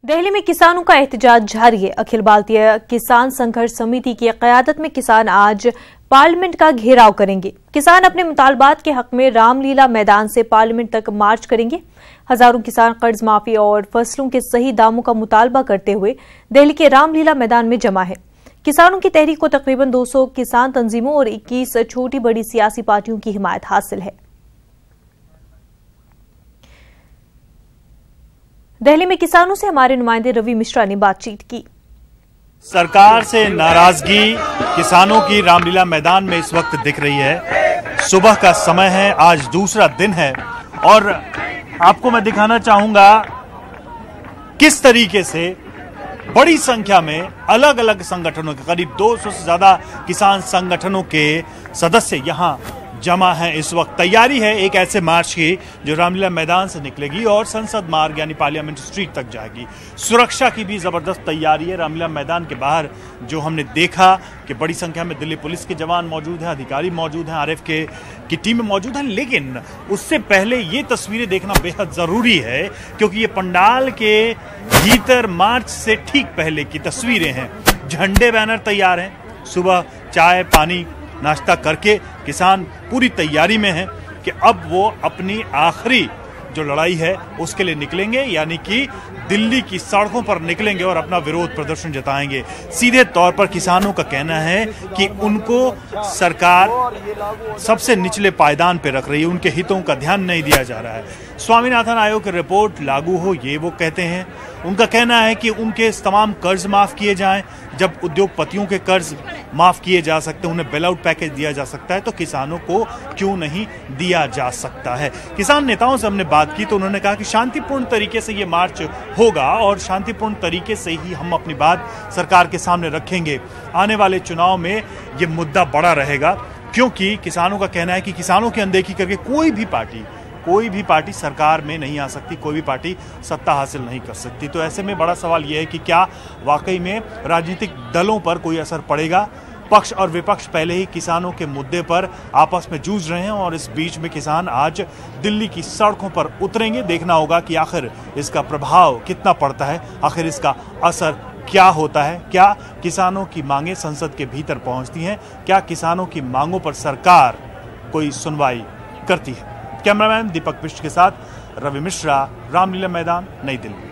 दिल्ली में किसानों का एहतजाज जारी है। अखिल भारतीय किसान संघर्ष समिति की क़यादत में किसान आज पार्लियामेंट का घेराव करेंगे। किसान अपने मुतालबात के हक में रामलीला मैदान से पार्लियामेंट तक मार्च करेंगे। हजारों किसान कर्ज माफी और फसलों के सही दामों का मुतालबा करते हुए दिल्ली के रामलीला मैदान में जमा है। किसानों की तहरीक को तकरीबन 200 किसान तंजीमों और 21 छोटी बड़ी सियासी पार्टियों की हिमायत हासिल है। दिल्ली में किसानों से हमारे नुमाइंदे रवि मिश्रा ने बातचीत की। सरकार से नाराजगी किसानों की रामलीला मैदान में इस वक्त दिख रही है। सुबह का समय है, आज दूसरा दिन है और आपको मैं दिखाना चाहूंगा किस तरीके से बड़ी संख्या में अलग अलग संगठनों के करीब 200 से ज्यादा किसान संगठनों के सदस्य यहां जमा है। इस वक्त तैयारी है एक ऐसे मार्च की जो रामलीला मैदान से निकलेगी और संसद मार्ग यानी पार्लियामेंट स्ट्रीट तक जाएगी। सुरक्षा की भी जबरदस्त तैयारी है। रामलीला मैदान के बाहर जो हमने देखा कि बड़ी संख्या में दिल्ली पुलिस के जवान मौजूद हैं, अधिकारी मौजूद हैं, आरएफके की टीमें मौजूद हैं, लेकिन उससे पहले ये तस्वीरें देखना बेहद जरूरी है क्योंकि ये पंडाल के भीतर मार्च से ठीक पहले की तस्वीरें हैं। झंडे बैनर तैयार हैं। सुबह चाय पानी नाश्ता करके किसान पूरी तैयारी में हैं कि अब वो अपनी आखिरी जो लड़ाई है उसके लिए निकलेंगे, यानी कि दिल्ली की सड़कों पर निकलेंगे और अपना विरोध प्रदर्शन जताएंगे। सीधे तौर पर किसानों का कहना है कि उनको सरकार सबसे निचले पायदान पर रख रही है, उनके हितों का ध्यान नहीं दिया जा रहा है। स्वामीनाथन आयोग की रिपोर्ट लागू हो ये वो कहते हैं। उनका कहना है कि उनके तमाम कर्ज माफ किए जाएं। जब उद्योगपतियों के कर्ज माफ किए जा सकते हैं, उन्हें बेल आउट पैकेज दिया जा सकता है, तो किसानों को क्यों नहीं दिया जा सकता है। किसान नेताओं से हमने बात की तो उन्होंने कहा कि शांतिपूर्ण तरीके से ये मार्च होगा और शांतिपूर्ण तरीके से ही हम अपनी बात सरकार के सामने रखेंगे। आने वाले चुनाव में ये मुद्दा बड़ा रहेगा क्योंकि किसानों का कहना है कि किसानों की अनदेखी करके कोई भी पार्टी सरकार में नहीं आ सकती, कोई भी पार्टी सत्ता हासिल नहीं कर सकती। तो ऐसे में बड़ा सवाल यह है कि क्या वाकई में राजनीतिक दलों पर कोई असर पड़ेगा। पक्ष और विपक्ष पहले ही किसानों के मुद्दे पर आपस में जूझ रहे हैं और इस बीच में किसान आज दिल्ली की सड़कों पर उतरेंगे। देखना होगा कि आखिर इसका प्रभाव कितना पड़ता है, आखिर इसका असर क्या होता है। क्या किसानों की मांगें संसद के भीतर पहुंचती हैं, क्या किसानों की मांगों पर सरकार कोई सुनवाई करती है। कैमरामैन दीपक बिष्ट के साथ रवि मिश्रा, रामलीला मैदान, नई दिल्ली।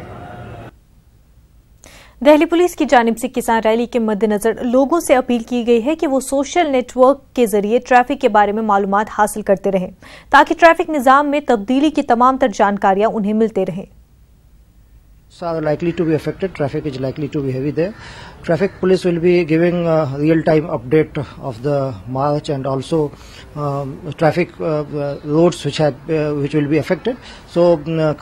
दिल्ली पुलिस की जानिब से किसान रैली के मद्देनजर लोगों से अपील की गई है कि वो सोशल नेटवर्क के जरिए ट्रैफिक के बारे में मालूमात हासिल करते रहें ताकि ट्रैफिक निजाम में तब्दीली की तमाम तर जानकारियां उन्हें मिलते रहें। Are likely to be affected. Traffic is likely to be heavy there. Traffic police will be giving real-time update of the march and also traffic roads which will be affected. So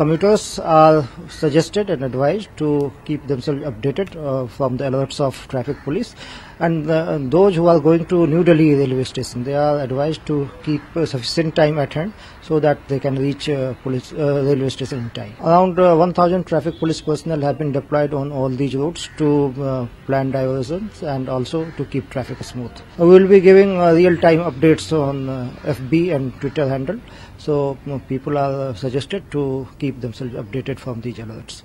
commuters are suggested and advised to keep themselves updated from the alerts of traffic police. And those who are going to New Delhi railway station, they are advised to keep sufficient time at hand so that they can reach railway station in time. Around 1,000 traffic police personnel have been deployed on all these roads to plan diversions and also to keep traffic smooth. We will be giving real-time updates on FB and Twitter handle, so people are suggested to keep themselves updated from these alerts.